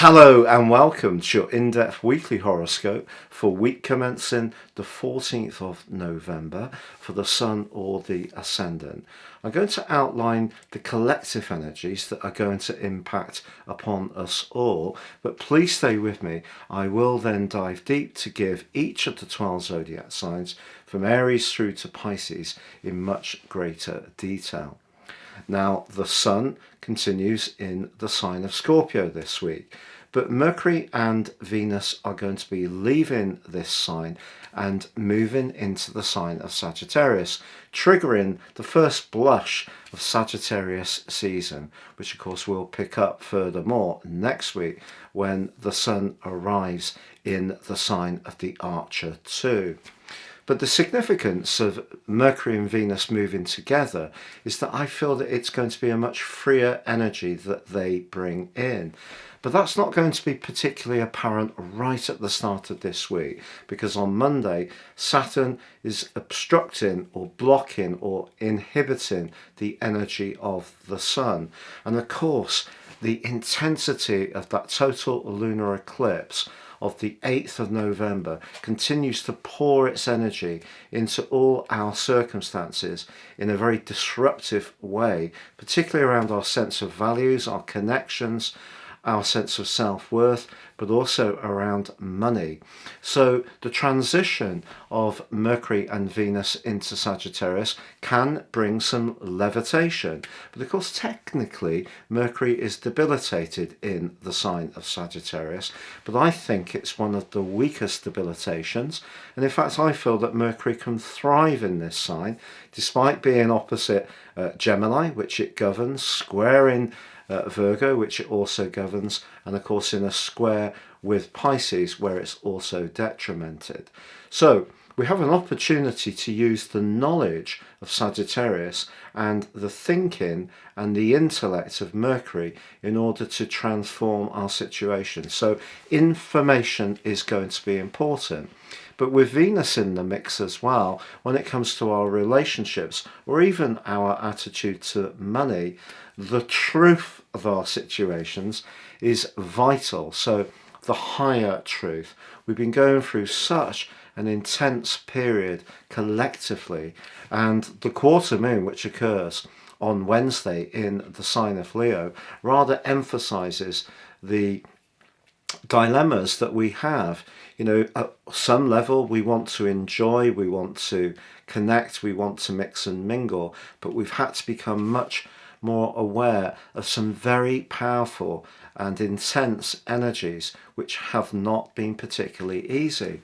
Hello and welcome to your in-depth weekly horoscope for week commencing the 14th of November for the Sun or the Ascendant. I'm going to outline the collective energies that are going to impact upon us all, but please stay with me. I will then dive deep to give each of the 12 zodiac signs from Aries through to Pisces in much greater detail. Now, the Sun continues in the sign of Scorpio this week, but Mercury and Venus are going to be leaving this sign and moving into the sign of Sagittarius, triggering the first blush of Sagittarius season, which of course we'll pick up furthermore next week when the Sun arrives in the sign of the Archer too. But the significance of Mercury and Venus moving together is that I feel that it's going to be a much freer energy that they bring in. But that's not going to be particularly apparent right at the start of this week, because on Monday, Saturn is obstructing or blocking or inhibiting the energy of the Sun. And of course, the intensity of that total lunar eclipse of the 8th of November continues to pour its energy into all our circumstances in a very disruptive way, particularly around our sense of values, our connections, our sense of self-worth, but also around money. So the transition of Mercury and Venus into Sagittarius can bring some levitation. But of course, technically, Mercury is debilitated in the sign of Sagittarius, but I think it's one of the weakest debilitations. And in fact, I feel that Mercury can thrive in this sign, despite being opposite Gemini, which it governs, square in Virgo, which it also governs, and of course in a square with Pisces, where it's also detrimented. So we have an opportunity to use the knowledge of Sagittarius and the thinking and the intellect of Mercury in order to transform our situation. So information is going to be important. But with Venus in the mix as well, when it comes to our relationships or even our attitude to money, the truth of our situations is vital. So the higher truth. We've been going through such an intense period collectively, and the quarter moon, which occurs on Wednesday in the sign of Leo, rather emphasizes the dilemmas that we have. You know, at some level we want to enjoy, we want to connect, we want to mix and mingle, but we've had to become much more aware of some very powerful and intense energies which have not been particularly easy.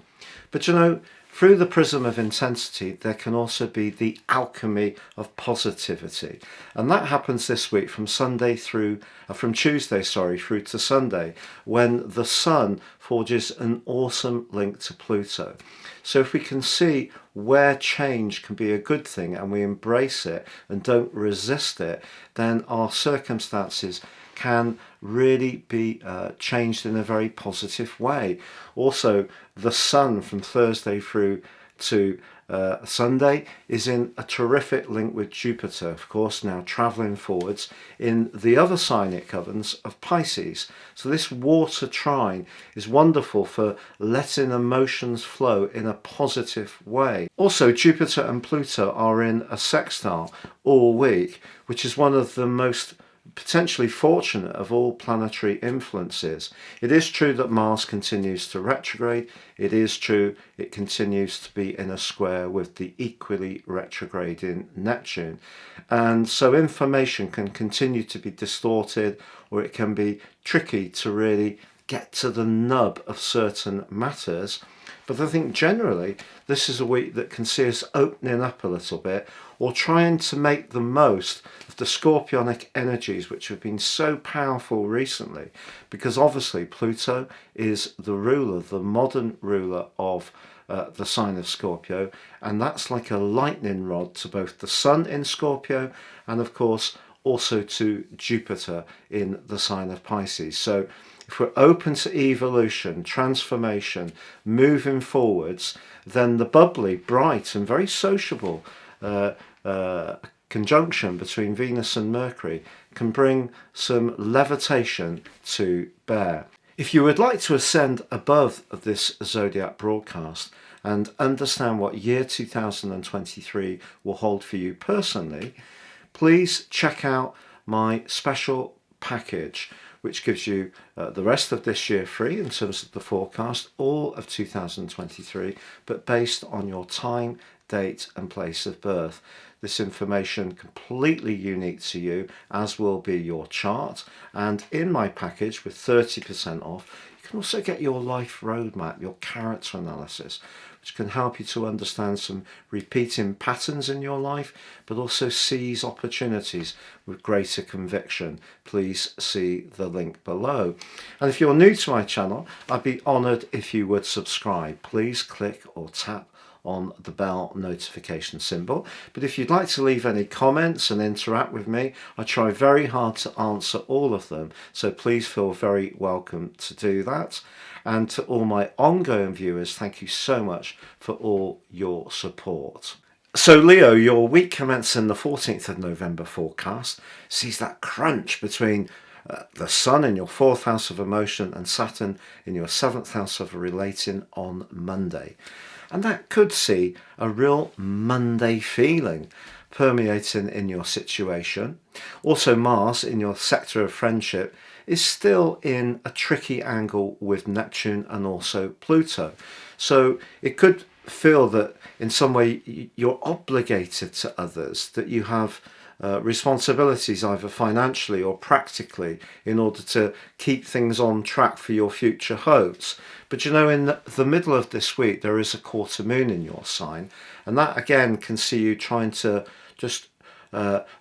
But you know, through the prism of intensity, there can also be the alchemy of positivity. And that happens this week from Tuesday through to Sunday, when the Sun forges an awesome link to Pluto. So if we can see where change can be a good thing and we embrace it and don't resist it, then our circumstances can really be changed in a very positive way. Also, the Sun from Thursday through to Sunday is in a terrific link with Jupiter, of course, now travelling forwards in the other sign it governs of Pisces. So this water trine is wonderful for letting emotions flow in a positive way. Also, Jupiter and Pluto are in a sextile all week, which is one of the most potentially fortunate of all planetary influences. It is true that Mars continues to retrograde. It is true it continues to be in a square with the equally retrograding Neptune. And so information can continue to be distorted, or it can be tricky to really get to the nub of certain matters. But I think generally this is a week that can see us opening up a little bit, or trying to make the most of the scorpionic energies which have been so powerful recently, because obviously Pluto is the ruler, the modern ruler of the sign of Scorpio, and that's like a lightning rod to both the Sun in Scorpio and of course also to Jupiter in the sign of Pisces. So if we're open to evolution, transformation, moving forwards, then the bubbly, bright and very sociable conjunction between Venus and Mercury can bring some levitation to bear. If you would like to ascend above this zodiac broadcast and understand what year 2023 will hold for you personally, please check out my special package, which gives you the rest of this year free in terms of the forecast, all of 2023, but based on your time, date and place of birth. This information completely unique to you, as will be your chart. And in my package with 30% off, you can also get your life roadmap, your character analysis, which can help you to understand some repeating patterns in your life, but also seize opportunities with greater conviction. Please see the link below. And if you're new to my channel, I'd be honoured if you would subscribe. Please click or tap on the bell notification symbol. But if you'd like to leave any comments and interact with me, I try very hard to answer all of them, so please feel very welcome to do that. And to all my ongoing viewers, thank you so much for all your support. So Leo, your week commencing the 14th of November forecast sees that crunch between the Sun in your 4th house of emotion and Saturn in your 7th house of relating on Monday. And that could see a real Monday feeling permeating in your situation. Also, Mars in your sector of friendship is still in a tricky angle with Neptune and also Pluto. So it could feel that in some way you're obligated to others, that you have responsibilities either financially or practically in order to keep things on track for your future hopes. But you know, in the middle of this week there is a quarter moon in your sign, and that again can see you trying to just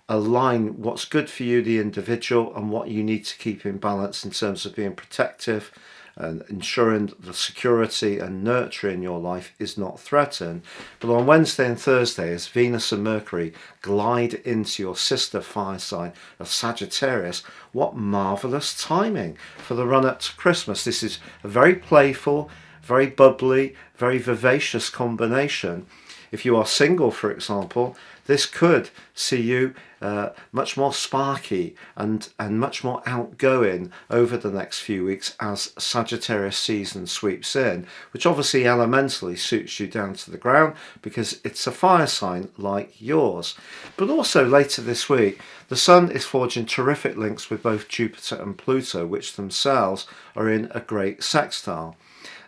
align what's good for you, the individual, and what you need to keep in balance in terms of being protective and ensuring the security and nurture in your life is not threatened. But on Wednesday and Thursday, as Venus and Mercury glide into your sister fire sign of Sagittarius, what marvellous timing for the run up to Christmas. This is a very playful, very bubbly, very vivacious combination. If you are single, for example, this could see you much more sparky and much more outgoing over the next few weeks as Sagittarius season sweeps in, which obviously elementally suits you down to the ground because it's a fire sign like yours. But also later this week, the Sun is forging terrific links with both Jupiter and Pluto, which themselves are in a great sextile.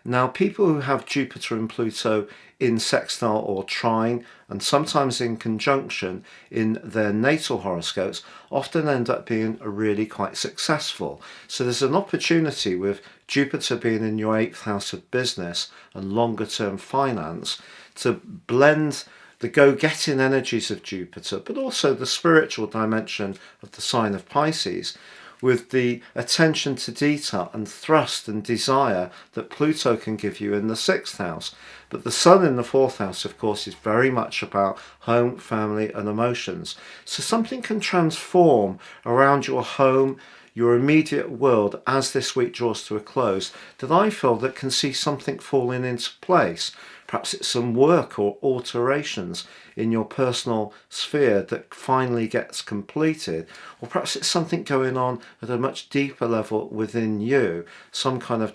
Now, people who have Jupiter and Pluto in sextile or trine, and sometimes in conjunction in their natal horoscopes, often end up being really quite successful. So there's an opportunity with Jupiter being in your 8th house of business and longer term finance to blend the go-getting energies of Jupiter, but also the spiritual dimension of the sign of Pisces, with the attention to detail and thrust and desire that Pluto can give you in the 6th house. But the Sun in the 4th house, of course, is very much about home, family and emotions. So something can transform around your home, your immediate world, as this week draws to a close, that I feel that can see something falling into place. Perhaps it's some work or alterations in your personal sphere that finally gets completed, or perhaps it's something going on at a much deeper level within you, some kind of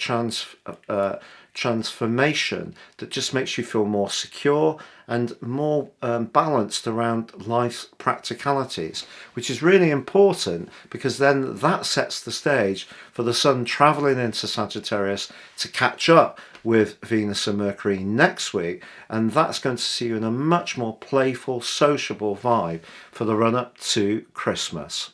transformation that just makes you feel more secure and more balanced around life's practicalities, which is really important because then that sets the stage for the Sun travelling into Sagittarius to catch up with Venus and Mercury next week, and that's going to see you in a much more playful, sociable vibe for the run-up to Christmas.